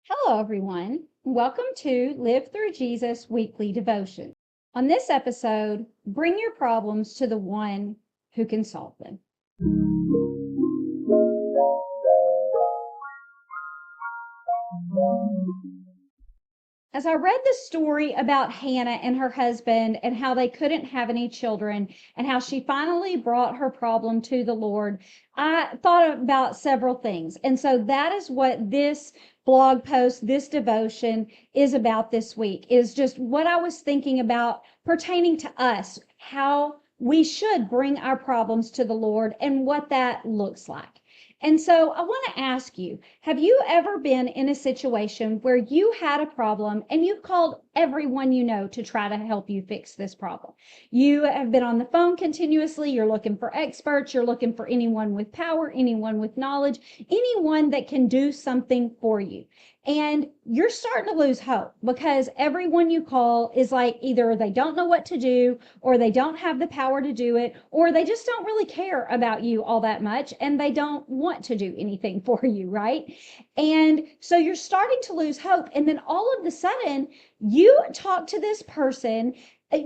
Hello, everyone. Welcome to Live Through Jesus Weekly Devotion. On this episode, bring your problems to the one who can solve them. As I read the story about Hannah and her husband and how they couldn't have any children and how she finally brought her problem to the Lord, I thought about several things. And so that is what this blog post, this devotion is about this week, is just what I was thinking about pertaining to us, how we should bring our problems to the Lord and what that looks like. And so I want to ask you, have you ever been in a situation where you had a problem and you called everyone you know to try to help you fix this problem? You have been on the phone continuously. You're looking for experts. You're looking for anyone with power, anyone with knowledge, anyone that can do something for you. And you're starting to lose hope because everyone you call is like either they don't know what to do or they don't have the power to do it, or they just don't really care about you all that much and they don't want to do anything for you, right? And so you're starting to lose hope. And then all of a sudden, you talk to this person,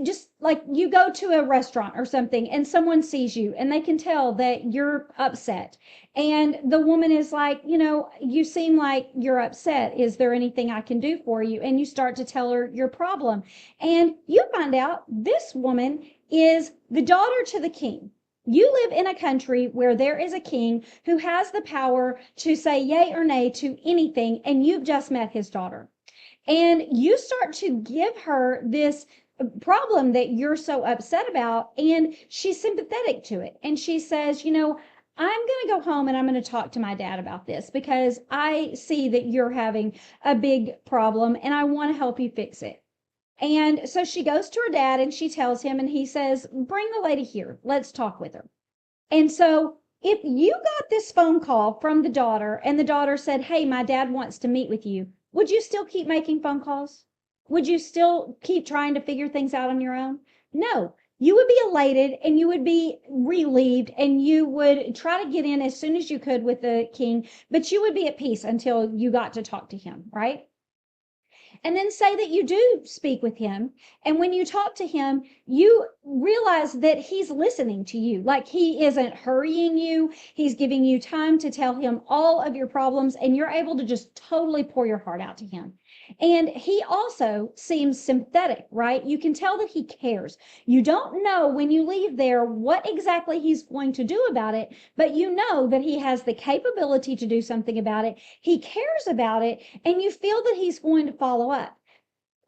just like you go to a restaurant or something and someone sees you and they can tell that you're upset. And the woman is like, you seem like you're upset. Is there anything I can do for you? And you start to tell her your problem. And you find out this woman is the daughter to the king. You live in a country where there is a king who has the power to say yay or nay to anything, and you've just met his daughter. And you start to give her this problem that you're so upset about, and she's sympathetic to it. And she says, I'm going to go home and I'm going to talk to my dad about this because I see that you're having a big problem and I want to help you fix it. And so she goes to her dad and she tells him, and he says, bring the lady here. Let's talk with her. And so if you got this phone call from the daughter and the daughter said, hey, my dad wants to meet with you, would you still keep making phone calls? Would you still keep trying to figure things out on your own? No, you would be elated and you would be relieved and you would try to get in as soon as you could with the king, but you would be at peace until you got to talk to him, right? And then say that you do speak with him. And when you talk to him, you realize that he's listening to you. Like he isn't hurrying you. He's giving you time to tell him all of your problems, and you're able to just totally pour your heart out to him. And he also seems sympathetic, right? You can tell that he cares. You don't know when you leave there what exactly he's going to do about it, but you know that he has the capability to do something about it. He cares about it, and you feel that he's going to follow up.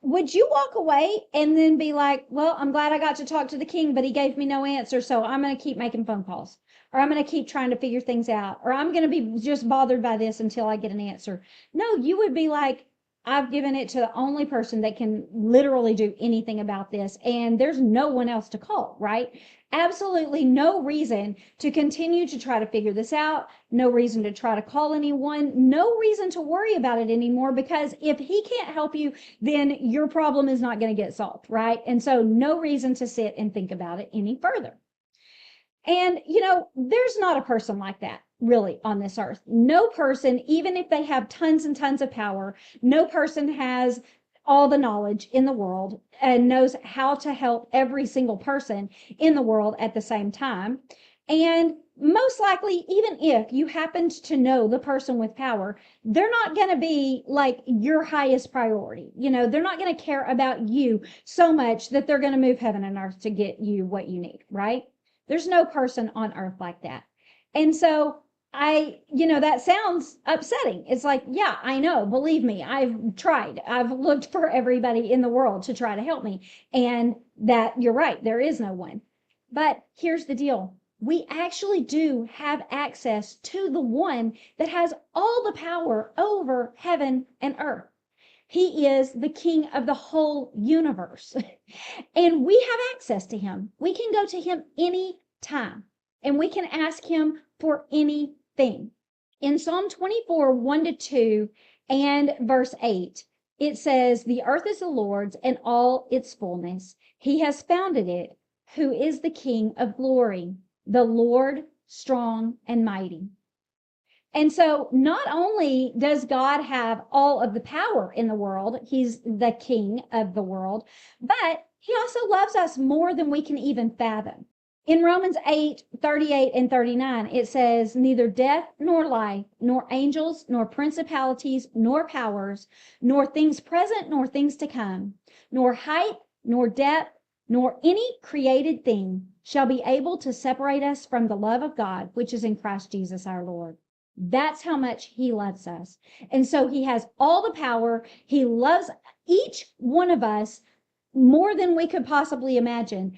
Would you walk away and then be like, well, I'm glad I got to talk to the king, but he gave me no answer, so I'm going to keep making phone calls, or I'm going to keep trying to figure things out, or I'm going to be just bothered by this until I get an answer? No, you would be like, I've given it to the only person that can literally do anything about this, and there's no one else to call, right? Absolutely no reason to continue to try to figure this out, no reason to try to call anyone, no reason to worry about it anymore, because if he can't help you, then your problem is not going to get solved, right? And so no reason to sit and think about it any further. And, there's not a person like that really on this earth. No person, even if they have tons and tons of power, no person has all the knowledge in the world and knows how to help every single person in the world at the same time. And most likely, even if you happened to know the person with power, they're not going to be like your highest priority. They're not going to care about you so much that they're going to move heaven and earth to get you what you need, right? There's no person on earth like that. And so that sounds upsetting. It's like, yeah, I know. Believe me, I've tried. I've looked for everybody in the world to try to help me. And that you're right, there is no one. But here's the deal. We actually do have access to the one that has all the power over heaven and earth. He is the king of the whole universe. And we have access to him. We can go to him any time and we can ask him for anything. In Psalm 24, 1-2 and verse 8, it says, the earth is the Lord's and all its fullness. He has founded it. Who is the King of glory? The Lord strong and mighty. And so not only does God have all of the power in the world, he's the king of the world, but he also loves us more than we can even fathom. In Romans 8:38 and 39, it says, neither death nor life, nor angels, nor principalities, nor powers, nor things present, nor things to come, nor height, nor depth, nor any created thing shall be able to separate us from the love of God, which is in Christ Jesus our Lord. That's how much he loves us. And so he has all the power. He loves each one of us more than we could possibly imagine.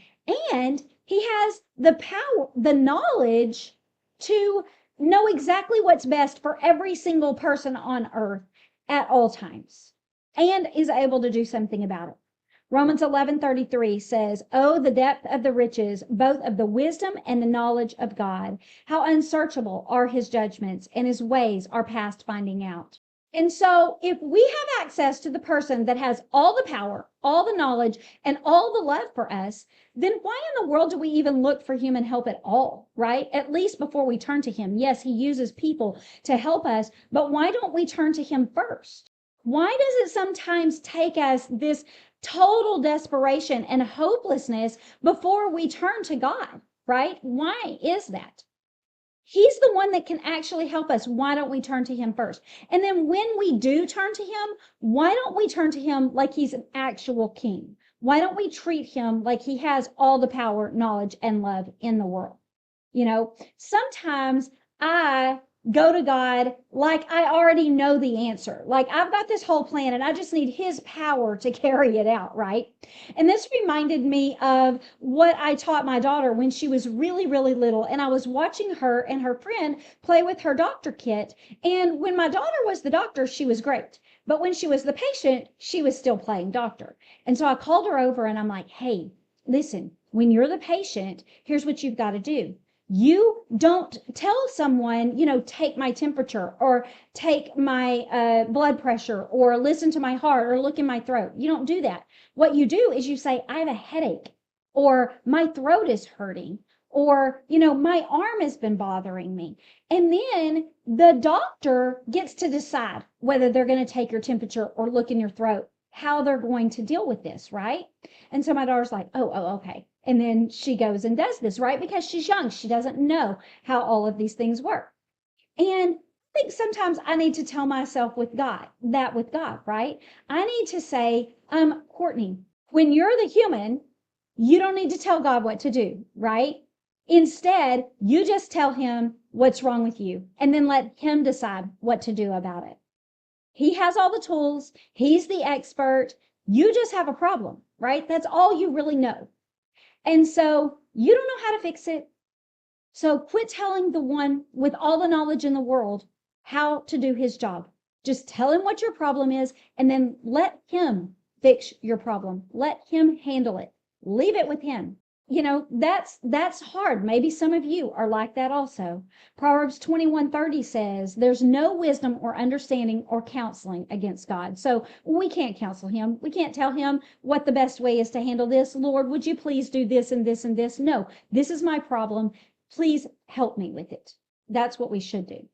And he has the power, the knowledge to know exactly what's best for every single person on earth at all times, and is able to do something about it. Romans 11:33 says, oh, the depth of the riches, both of the wisdom and the knowledge of God. How unsearchable are his judgments, and his ways are past finding out. And so if we have access to the person that has all the power, all the knowledge, and all the love for us, then why in the world do we even look for human help at all, right? At least before we turn to him. Yes, he uses people to help us, but why don't we turn to him first? Why does it sometimes take us this total desperation and hopelessness before we turn to God, right? Why is that? He's the one that can actually help us. Why don't we turn to him first? And then when we do turn to him, why don't we turn to him like he's an actual king? Why don't we treat him like he has all the power, knowledge, and love in the world? Sometimes I go to God like I already know the answer. Like I've got this whole plan and I just need his power to carry it out, right? And this reminded me of what I taught my daughter when she was really, really little. And I was watching her and her friend play with her doctor kit. And when my daughter was the doctor, she was great. But when she was the patient, she was still playing doctor. And so I called her over and I'm like, hey, listen, when you're the patient, here's what you've got to do. You don't tell someone, take my temperature or take my blood pressure or listen to my heart or look in my throat. You don't do that. What you do is you say, I have a headache, or my throat is hurting, or, my arm has been bothering me. And then the doctor gets to decide whether they're going to take your temperature or look in your throat, how they're going to deal with this, right? And so my daughter's like, oh, okay. And then she goes and does this, right? Because she's young. She doesn't know how all of these things work. And I think sometimes I need to tell myself with God, right? I need to say, Courtney, when you're the human, you don't need to tell God what to do, right? Instead, you just tell him what's wrong with you and then let him decide what to do about it. He has all the tools. He's the expert. You just have a problem, right? That's all you really know. And so you don't know how to fix it. So quit telling the one with all the knowledge in the world how to do his job. Just tell him what your problem is and then let him fix your problem. Let him handle it. Leave it with him. That's hard. Maybe some of you are like that also. Proverbs 21:30 says, there's no wisdom or understanding or counseling against God. So we can't counsel him. We can't tell him what the best way is to handle this. Lord, would you please do this and this and this? No, this is my problem. Please help me with it. That's what we should do.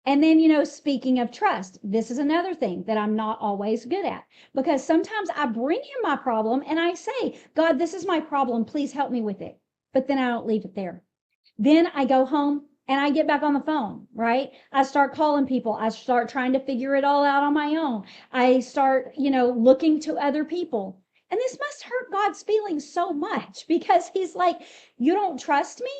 And then, speaking of trust, this is another thing that I'm not always good at, because sometimes I bring him my problem and I say, God, this is my problem. Please help me with it. But then I don't leave it there. Then I go home and I get back on the phone, right? I start calling people. I start trying to figure it all out on my own. I start, looking to other people. And this must hurt God's feelings so much, because he's like, you don't trust me?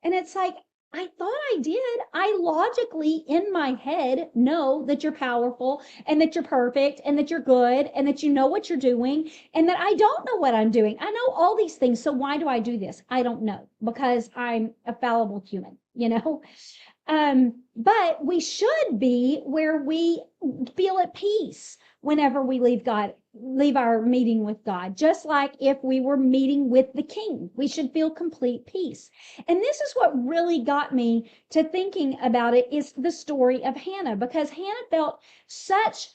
And it's like, I thought I did. I logically in my head know that you're powerful and that you're perfect and that you're good and that you know what you're doing and that I don't know what I'm doing. I know all these things. So why do I do this? I don't know, because I'm a fallible human, But we should be where we feel at peace whenever we leave our meeting with God. Just like if we were meeting with the King, we should feel complete peace. And this is what really got me to thinking about it, is the story of Hannah, because Hannah felt such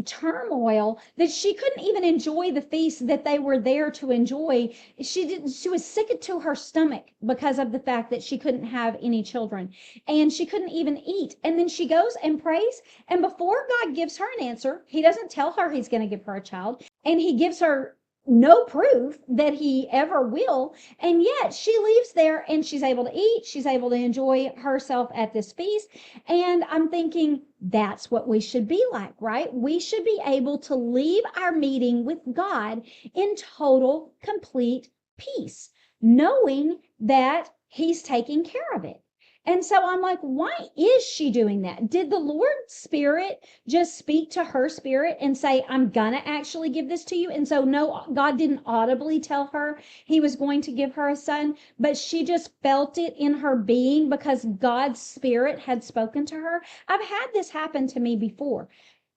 turmoil that she couldn't even enjoy the feast that they were there to enjoy. She was sick to her stomach because of the fact that she couldn't have any children, and she couldn't even eat. And then she goes and prays, and before God gives her an answer, he doesn't tell her he's going to give her a child, and he gives her no proof that he ever will. And yet she leaves there and she's able to eat. She's able to enjoy herself at this feast. And I'm thinking, that's what we should be like, right? We should be able to leave our meeting with God in total, complete peace, knowing that he's taking care of it. And so I'm like, why is she doing that? Did the Lord's Spirit just speak to her spirit and say, I'm going to actually give this to you? And so, no, God didn't audibly tell her he was going to give her a son, but she just felt it in her being because God's Spirit had spoken to her. I've had this happen to me before.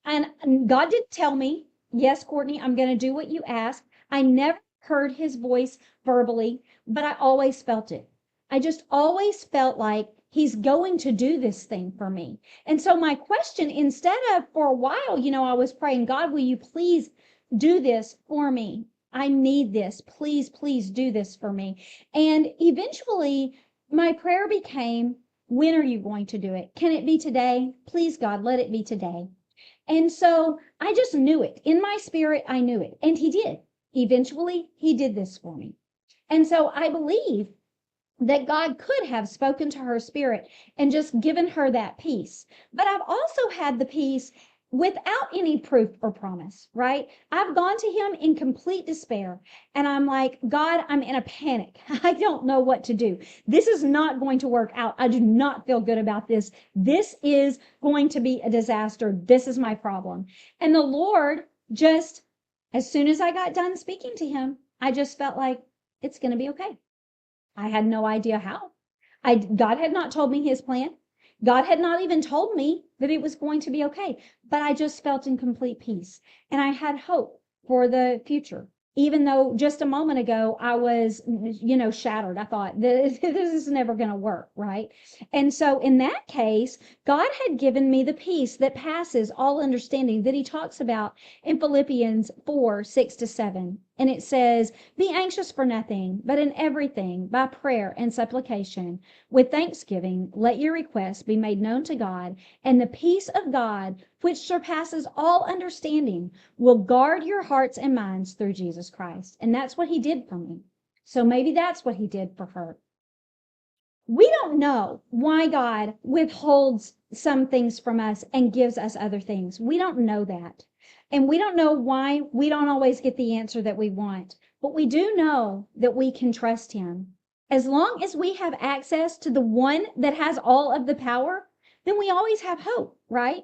And God didn't tell me, yes, Courtney, I'm going to do what you asked. I never heard his voice verbally, but I always felt it. I just always felt like he's going to do this thing for me. And so my question, instead of for a while, I was praying, God, will you please do this for me? I need this. Please, please do this for me. And eventually my prayer became, when are you going to do it? Can it be today? Please, God, let it be today. And so I just knew it. In my spirit, I knew it. And he did. Eventually, he did this for me. And so I believe that God could have spoken to her spirit and just given her that peace. But I've also had the peace without any proof or promise, right? I've gone to him in complete despair. And I'm like, God, I'm in a panic. I don't know what to do. This is not going to work out. I do not feel good about this. This is going to be a disaster. This is my problem. And the Lord just, as soon as I got done speaking to him, I just felt like it's going to be okay. I had no idea how. God had not told me his plan. God had not even told me that it was going to be okay. But I just felt in complete peace. And I had hope for the future. Even though just a moment ago I was, shattered. I thought, this is never going to work, right? And so in that case, God had given me the peace that passes all understanding that he talks about in Philippians 4:6-7. And it says, be anxious for nothing, but in everything, by prayer and supplication, with thanksgiving, let your requests be made known to God, and the peace of God, which surpasses all understanding, will guard your hearts and minds through Jesus Christ. And that's what he did for me. So maybe that's what he did for her. We don't know why God withholds some things from us and gives us other things. We don't know that. And we don't know why we don't always get the answer that we want. But we do know that we can trust him. As long as we have access to the one that has all of the power, then we always have hope, right?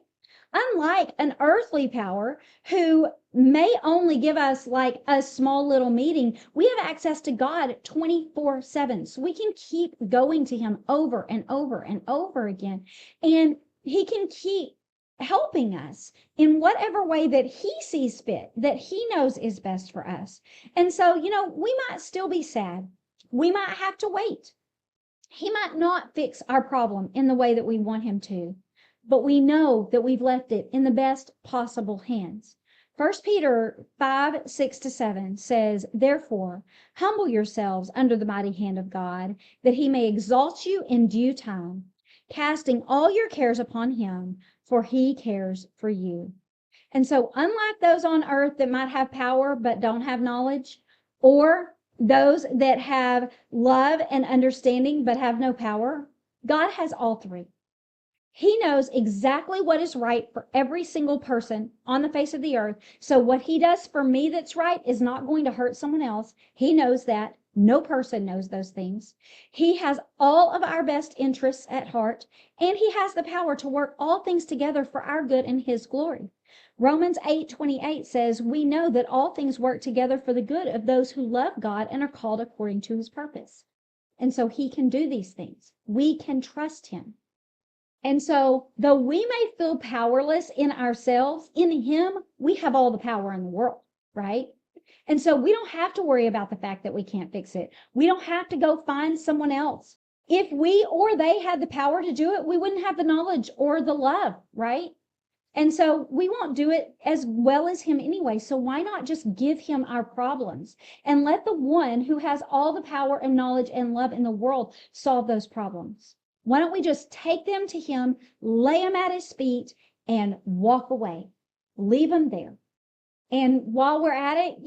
Unlike an earthly power who may only give us like a small little meeting, we have access to God 24/7. So we can keep going to him over and over and over again. And he can keep helping us in whatever way that he sees fit, that he knows is best for us. And so, we might still be sad. We might have to wait. He might not fix our problem in the way that we want him to, but we know that we've left it in the best possible hands. 1 Peter 5:6-7 says, therefore, humble yourselves under the mighty hand of God, that he may exalt you in due time, casting all your cares upon him, for he cares for you. And so unlike those on earth that might have power but don't have knowledge, or those that have love and understanding but have no power, God has all three. He knows exactly what is right for every single person on the face of the earth. So what he does for me that's right is not going to hurt someone else. He knows that. No person knows those things. He has all of our best interests at heart, and he has the power to work all things together for our good and his glory. Romans 8:28 says, we know that all things work together for the good of those who love God and are called according to his purpose. And so he can do these things. We can trust him. And so though we may feel powerless in ourselves, in him, we have all the power in the world, right? And so we don't have to worry about the fact that we can't fix it. We don't have to go find someone else. If we or they had the power to do it, we wouldn't have the knowledge or the love, right? And so we won't do it as well as him anyway. So why not just give him our problems and let the one who has all the power and knowledge and love in the world solve those problems? Why don't we just take them to him, lay them at his feet, and walk away? Leave them there. And while we're at it,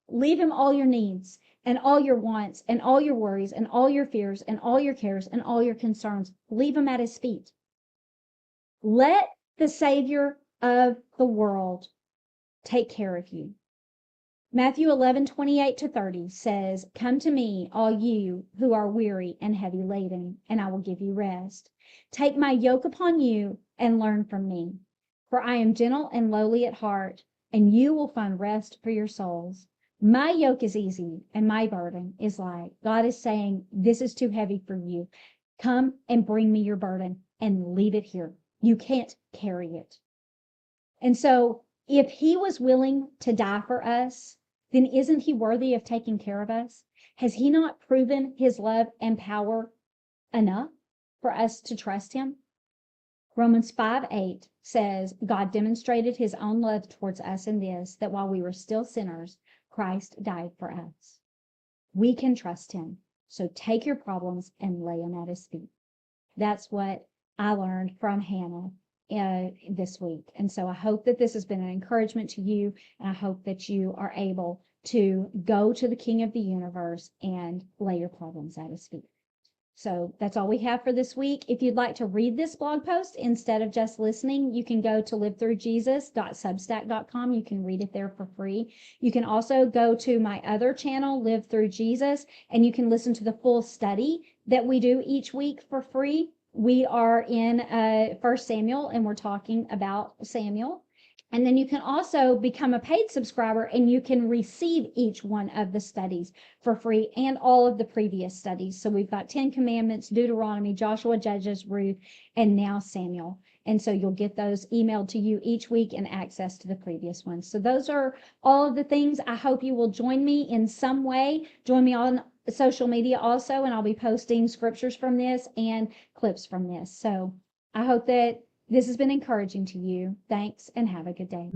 leave him all your needs and all your wants and all your worries and all your fears and all your cares and all your concerns. Leave him at his feet. Let the Savior of the world take care of you. Matthew 11:28-30 says, "Come to me, all you who are weary and heavy laden, and I will give you rest. Take my yoke upon you and learn from me, for I am gentle and lowly at heart, and you will find rest for your souls. My yoke is easy and my burden is light." God is saying, this is too heavy for you. Come and bring me your burden and leave it here. You can't carry it. And so if he was willing to die for us, then isn't he worthy of taking care of us? Has he not proven his love and power enough for us to trust him? Romans 5:8 says, God demonstrated his own love towards us in this, that while we were still sinners, Christ died for us. We can trust him. So take your problems and lay them at his feet. That's what I learned from Hannah this week. And so I hope that this has been an encouragement to you, and I hope that you are able to go to the King of the universe and lay your problems at his feet. So that's all we have for this week. If you'd like to read this blog post instead of just listening, you can go to livethroughjesus.substack.com. You can read it there for free. You can also go to my other channel, Live Through Jesus, and you can listen to the full study that we do each week for free. We are in 1 Samuel, and we're talking about Samuel. And then you can also become a paid subscriber, and you can receive each one of the studies for free and all of the previous studies. So we've got 10 Commandments, Deuteronomy, Joshua, Judges, Ruth, and now Samuel. And so you'll get those emailed to you each week and access to the previous ones. So those are all of the things. I hope you will join me in some way. Join me on social media also, and I'll be posting scriptures from this and clips from this. So I hope that this has been encouraging to you. Thanks, and have a good day.